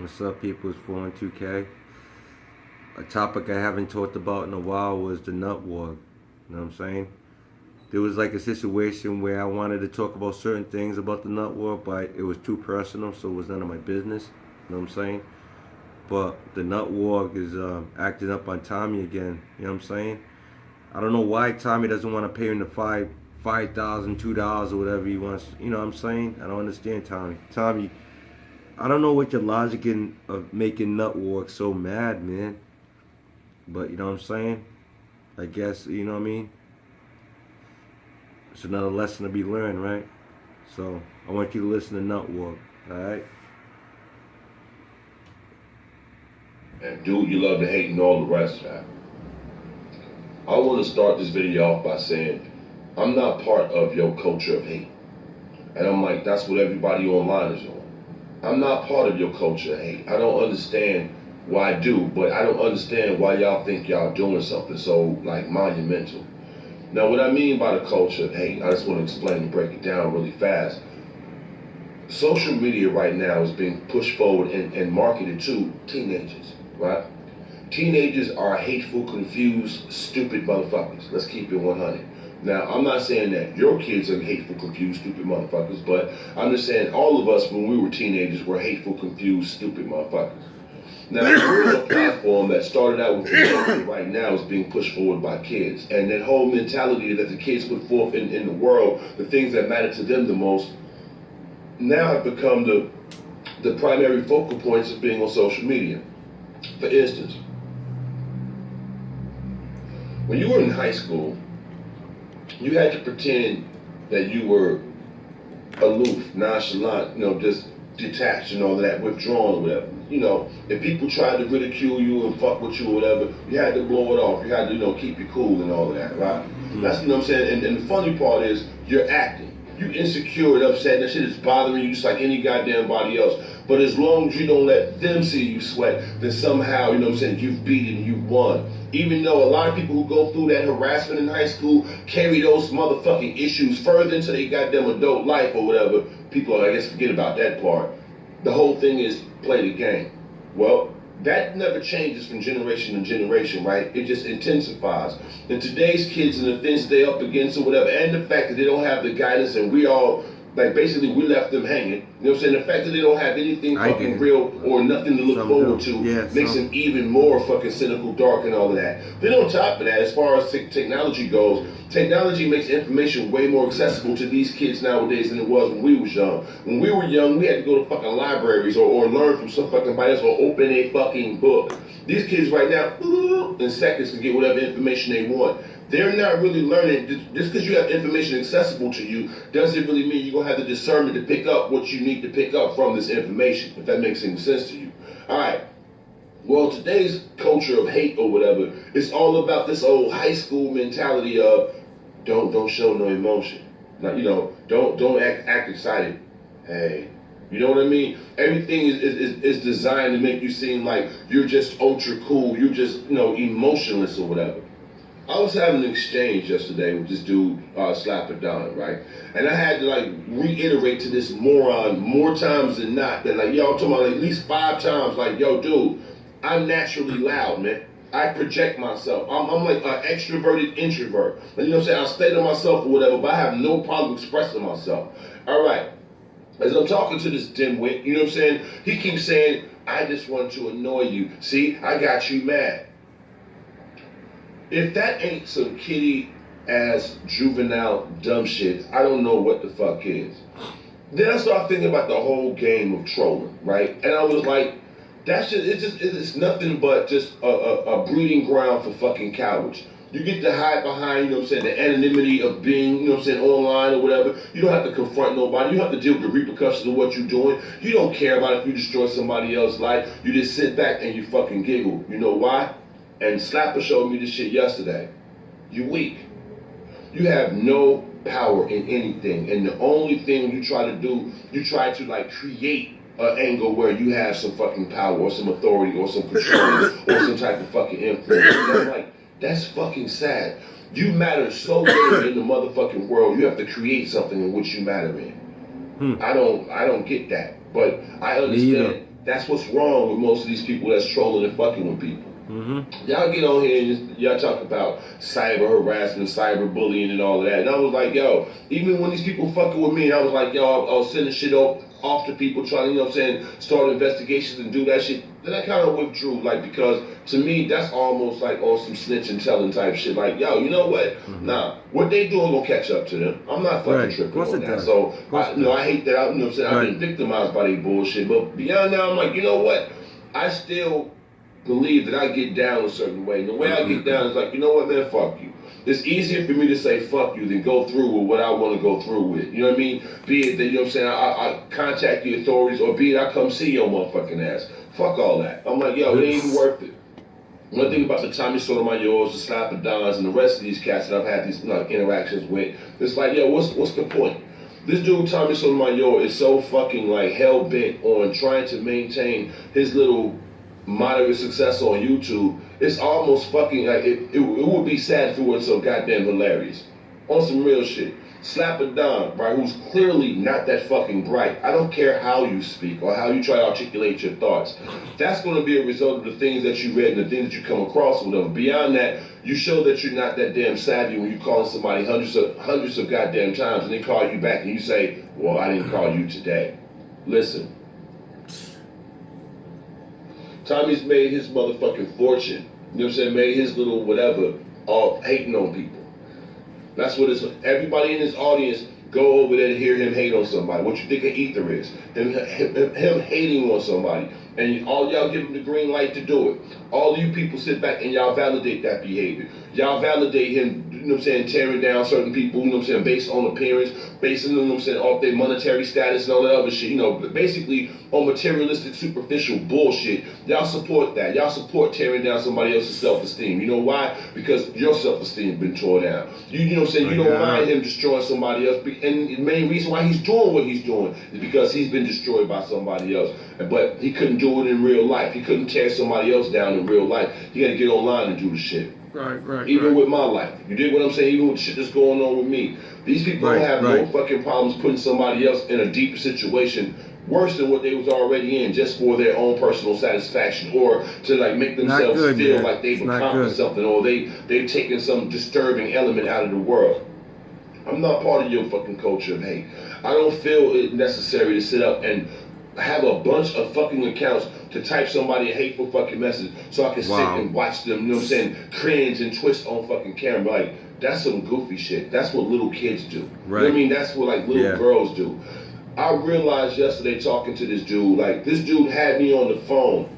What's up, people? It's 412K. A topic I haven't talked about in a while was the nut war. You know what I'm saying? There was like a situation where I wanted to talk about certain things about the nut war, but it was too personal, so it was none of my business. You know what I'm saying? But the nut war is acting up on Tommy again. You know what I'm saying? I don't know why Tommy doesn't want to pay him the $5,000, $2 or whatever he wants. You know what I'm saying? I don't understand Tommy. Tommy, I don't know what your logic of making Nutwalk so mad, man. But you know what I'm saying? I guess, you know what I mean? It's another lesson to be learned, right? So I want you to listen to Nutwalk, alright? And do what you love to hate and all the rest, man. I want to start this video off by saying I'm not part of your culture of hate. And I'm like, that's what everybody online is on. I'm not part of your culture of hate. I don't understand why I do, but I don't understand why y'all think y'all doing something so like monumental. Now what I mean by the culture of hate, I just want to explain and break it down really fast. Social media right now is being pushed forward and marketed to teenagers, right? Teenagers are hateful, confused, stupid motherfuckers. Let's keep it 100. Now, I'm not saying that your kids are hateful, confused, stupid motherfuckers, but I'm just saying all of us when we were teenagers were hateful, confused, stupid motherfuckers. Now, we're on a platform that started out with the right now is being pushed forward by kids. And that whole mentality that the kids put forth in the world, the things that matter to them the most, now have become the primary focal points of being on social media. For instance, when you were in high school, you had to pretend that you were aloof, nonchalant, just detached and all of that, withdrawn or whatever. If people tried to ridicule you and fuck with you or whatever, you had to blow it off. You had to, keep you cool and all of that, right? That's, what I'm saying? And the funny part is, you're acting. You insecure and upset, that shit is bothering you just like any goddamn body else. But as long as you don't let them see you sweat, then somehow, you've beat it and you've won. Even though a lot of people who go through that harassment in high school carry those motherfucking issues further into their goddamn adult life or whatever, people, I guess, forget about that part. The whole thing is play the game. Well, that never changes from generation to generation, right? It just intensifies. And today's kids and the things they're up against or whatever, and the fact that they don't have the guidance and we all, basically we left them hanging. You know what I'm saying? The fact that they don't have anything fucking real or nothing to look forward to makes them even more fucking cynical, dark, and all of that. Then on top of that, as far as technology goes, technology makes information way more accessible to these kids nowadays than it was when we was young. When we were young, we had to go to fucking libraries or learn from some fucking body else or open a fucking book. These kids right now, in seconds can get whatever information they want. They're not really learning. Just because you have information accessible to you doesn't really mean you're going to have the discernment to pick up what you need to pick up from this information, if that makes any sense to you. All right. Well, today's culture of hate or whatever, it's all about this old high school mentality of don't show no emotion. Now, don't act excited. Hey, you know what I mean? Everything is designed to make you seem like you're just ultra cool. You're just, emotionless or whatever. I was having an exchange yesterday with this dude, Slapper Don, right? And I had to reiterate to this moron more times than not that I'm talking about at least 5 times, yo, dude, I'm naturally loud, man. I project myself. I'm like an extroverted introvert. And I'll stay to myself or whatever, but I have no problem expressing myself. All right. As I'm talking to this dimwit, he keeps saying, I just want to annoy you. See, I got you mad. If that ain't some kitty-ass, juvenile, dumb shit, I don't know what the fuck is. Then I started thinking about the whole game of trolling, right? And I was like, that shit, it's nothing but just a breeding ground for fucking cowards. You get to hide behind, the anonymity of being, online or whatever. You don't have to confront nobody. You don't have to deal with the repercussions of what you're doing. You don't care about if you destroy somebody else's life. You just sit back and you fucking giggle. You know why? And Slapper showed me this shit yesterday. You weak. You have no power in anything. And the only thing you try to do, you try to create an angle where you have some fucking power or some authority or some control or some type of fucking influence. And I'm like, that's fucking sad. You matter so big in the motherfucking world, you have to create something in which you matter in. I don't get that. But I understand That's what's wrong with most of these people that's trolling and fucking with people. Y'all get on here and y'all talk about cyber harassment, cyber bullying, and all of that. And I was like, yo, even when these people fucking with me, and I was like, yo, I was sending shit off to people trying to, you know what I'm saying, start investigations and do that shit. Then I kind of withdrew, like, because to me, that's almost like on some snitch and telling type shit. Like, yo, you know what? Nah, what they doing gonna catch up to them. I'm not fucking tripping on that. So, I hate that. You know what I'm saying? I've been victimized by their bullshit. But beyond that, I'm like, you know what? I still believe that I get down a certain way. And the way I get down is like, you know what, man, fuck you. It's easier for me to say fuck you than go through with what I want to go through with. You know what I mean? Be it that, you know what I'm saying, I contact the authorities, or be it I come see your motherfucking ass. Fuck all that. I'm like, yo, it ain't even worth it. One thing about the Tommy Sotomayor, the Slapper Dons, and the rest of these cats that I've had these interactions with, it's like, yo, what's the point? This dude, Tommy Sotomayor, is so fucking like hell-bent on trying to maintain his little moderate success on YouTube. It's almost fucking like it would be sad if it wasn't so goddamn hilarious. On some real shit. Slap a Don, right, who's clearly not that fucking bright. I don't care how you speak or how you try to articulate your thoughts. That's going to be a result of the things that you read and the things that you come across with them. Beyond that, you show that you're not that damn savvy when you call somebody hundreds of goddamn times and they call you back and you say, well, I didn't call you today. Listen. Tommy's made his motherfucking fortune, you know what I'm saying, made his little whatever, all hating on people. That's what it's, everybody in his audience go over there to hear him hate on somebody. What you think an ether is? Him hating on somebody. And all y'all give him the green light to do it. All you people sit back and y'all validate that behavior. Y'all validate him, you know what I'm saying, tearing down certain people, you know what I'm saying, based on appearance, based on, you know what I'm saying, off their monetary status and all that other shit, you know, basically on materialistic, superficial bullshit. Y'all support that. Y'all support tearing down somebody else's self-esteem. You know why? Because your self-esteem has been torn down. You know what I'm saying, you don't mind him destroying somebody else. And the main reason why he's doing what he's doing is because he's been destroyed by somebody else. But he couldn't do it in real life. He couldn't tear somebody else down in real life. He got to get online and do the shit. Right. Even with my life. You dig what I'm saying? Even with the shit that's going on with me. These people don't have no fucking problems putting somebody else in a deeper situation worse than what they was already in just for their own personal satisfaction or to like make themselves feel like they've accomplished something or they've taken some disturbing element out of the world. I'm not part of your fucking culture of hate. I don't feel it necessary to sit up and have a bunch of fucking accounts to type somebody a hateful fucking message so I can sit and watch them, you know what I'm saying, cringe and twist on fucking camera. Like, that's some goofy shit. That's what little kids do. Right. You know what I mean? That's what like little girls do. I realized yesterday talking to this dude, like this dude had me on the phone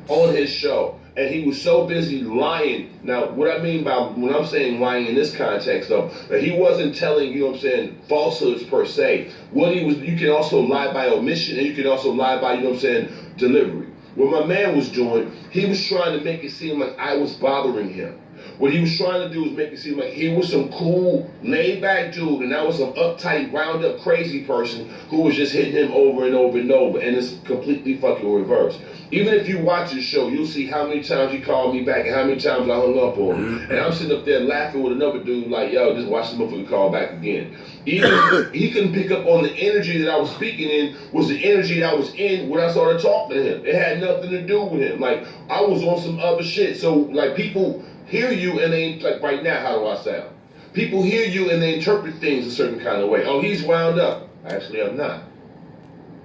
on his show. And he was so busy lying. Now, what I mean by when I'm saying lying in this context of that he wasn't telling, you know what I'm saying, falsehoods per se. What he was, you can also lie by omission and you can also lie by, you know what I'm saying, delivery. What my man was doing, he was trying to make it seem like I was bothering him. What he was trying to do was make it seem like he was some cool, laid-back dude, and I was some uptight, round-up, crazy person who was just hitting him over and over and over, and it's completely fucking reversed. Even if you watch his show, you'll see how many times he called me back and how many times I hung up on him. And I'm sitting up there laughing with another dude like, yo, just watch this motherfucker call back again. Even he couldn't pick up on the energy that I was speaking in was the energy that I was in when I started talking to him. It had nothing to do with him. Like, I was on some other shit. So, like, people hear you and they, like right now, how do I sound? People hear you and they interpret things a certain kind of way. Oh, he's wound up. Actually, I'm not.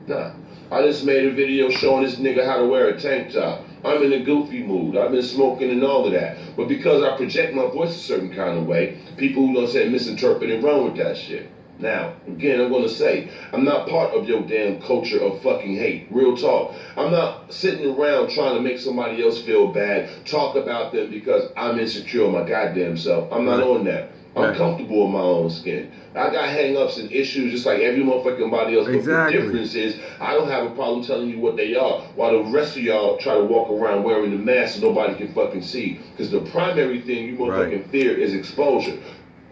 Nah. I just made a video showing this nigga how to wear a tank top. I'm in a goofy mood. I've been smoking and all of that. But because I project my voice a certain kind of way, people who don't say misinterpret and run with that shit. Now, again, I'm going to say, I'm not part of your damn culture of fucking hate. Real talk. I'm not sitting around trying to make somebody else feel bad, talk about them because I'm insecure of my goddamn self. I'm not on that. I'm comfortable in my own skin. I got hang-ups and issues just like every motherfucking body else. But the difference is, I don't have a problem telling you what they are, while the rest of y'all try to walk around wearing the mask so nobody can fucking see. Because the primary thing you motherfucking fear is exposure.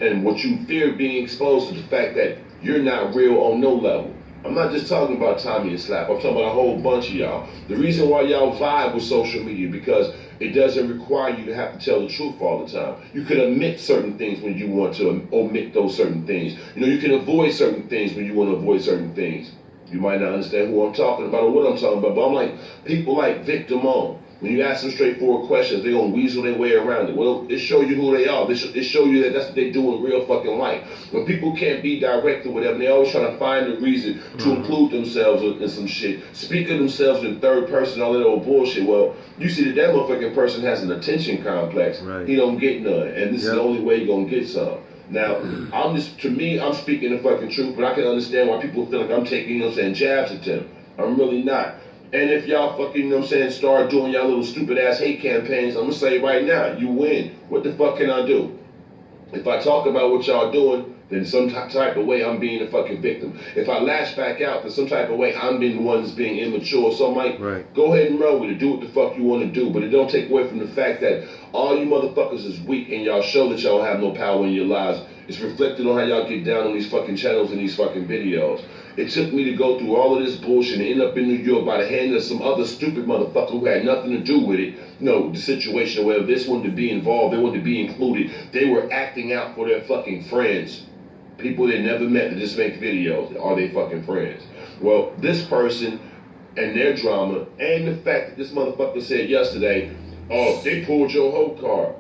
And what you fear being exposed to the fact that you're not real on no level. I'm not just talking about Tommy and Slap. I'm talking about a whole bunch of y'all. The reason why y'all vibe with social media because it doesn't require you to have to tell the truth all the time. You can omit certain things when you want to omit those certain things. You know, you can avoid certain things when you want to avoid certain things. You might not understand who I'm talking about or what I'm talking about, but I'm like, people like Victim on. When you ask them straightforward questions, they're going to weasel their way around it. Well, it show you who they are. It show you that that's what they do in real fucking life. When people can't be direct or whatever, they always trying to find a reason to include themselves in some shit. Speak of themselves in third person, all that old bullshit. Well, you see that motherfucking person has an attention complex. Right. He don't get none. And this is the only way you're going to get some. Now, I'm speaking the fucking truth, but I can understand why people feel like I'm taking, you know what I'm saying, jabs at them. I'm really not. And if y'all fucking, you know what I'm saying, start doing y'all little stupid ass hate campaigns, I'm gonna say right now, you win. What the fuck can I do? If I talk about what y'all doing, then some type of way I'm being a fucking victim. If I lash back out, then some type of way I'm being the one that's being immature. So I'm like, go ahead and run with it. Do what the fuck you want to do. But it don't take away from the fact that all you motherfuckers is weak and y'all show that y'all have no power in your lives. It's reflected on how y'all get down on these fucking channels and these fucking videos. It took me to go through all of this bullshit and end up in New York by the hand of some other stupid motherfucker who had nothing to do with it. You know, the situation where this wanted to be involved, they wanted to be included. They were acting out for their fucking friends. People they never met that just make videos. Are they fucking friends? Well, this person and their drama and the fact that this motherfucker said yesterday, oh, they pulled your whole card.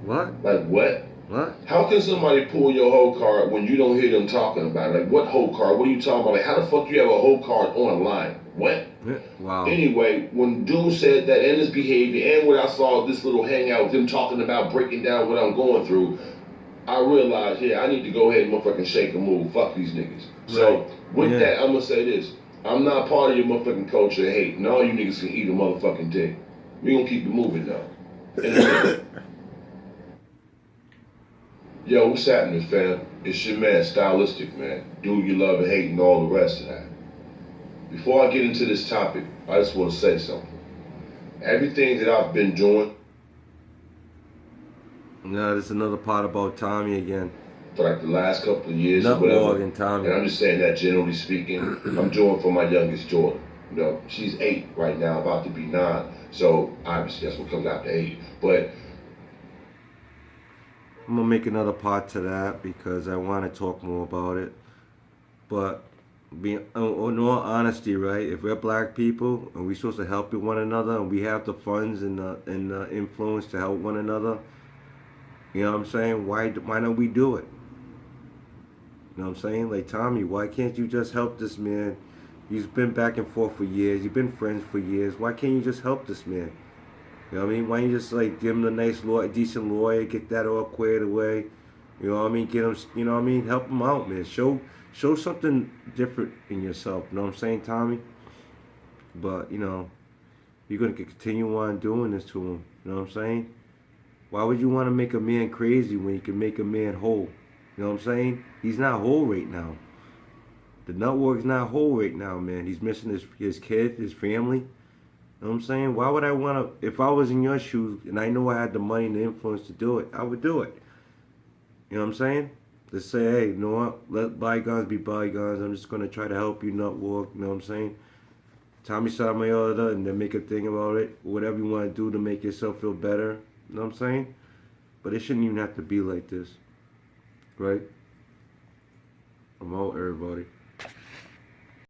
What? Like what? What? How can somebody pull your whole card when you don't hear them talking about it? Like, what whole card? What are you talking about? Like, how the fuck you have a whole card online? What? Wow. Anyway, when dude said that and his behavior and what I saw this little hangout with him talking about breaking down what I'm going through, I realized, yeah, I need to go ahead and motherfucking shake and move. Fuck these niggas. Right. So, with that, I'm gonna say this. I'm not part of your motherfucking culture of hate. And all you niggas can eat a motherfucking dick. We gonna keep it moving, though. Yo, what's happening, fam? It's your man, Stylistic, man. Dude you love and hate and all the rest of that. Before I get into this topic, I just want to say something. Everything that I've been doing... No, there's another part about Tommy again. For like the last couple of years or whatever. And Tommy. And I'm just saying that generally speaking, I'm doing for my youngest daughter. You know, she's 8 right now, about to be 9. So, obviously, that's what comes after 8. But... I'm going to make another part to that because I want to talk more about it. But in all honesty, right, if we're black people and we're supposed to help one another and we have the funds and the influence to help one another, you know what I'm saying, why don't we do it? You know what I'm saying? Like, Tommy, why can't you just help this man? He's been back and forth for years. You've been friends for years. Why can't you just help this man? You know what I mean? Why don't you just like give him a nice lawyer, decent lawyer, get that all cleared away? You know what I mean? Get him, you know what I mean? Help him out, man. Show something different in yourself. You know what I'm saying, Tommy? But you know, you're gonna continue on doing this to him. You know what I'm saying? Why would you want to make a man crazy when you can make a man whole? You know what I'm saying? He's not whole right now. The Nutward's not whole right now, man. He's missing his kid, his family. You know what I'm saying? Why would I want to, if I was in your shoes and I know I had the money and the influence to do it, I would do it. You know what I'm saying? Let's say, hey, you know what? Let bygones be bygones. I'm just going to try to help you, Nutward. You know what I'm saying? Tommy Sotomayor, and then make a thing about it. Whatever you want to do to make yourself feel better. You know what I'm saying? But it shouldn't even have to be like this. Right? I'm out, everybody.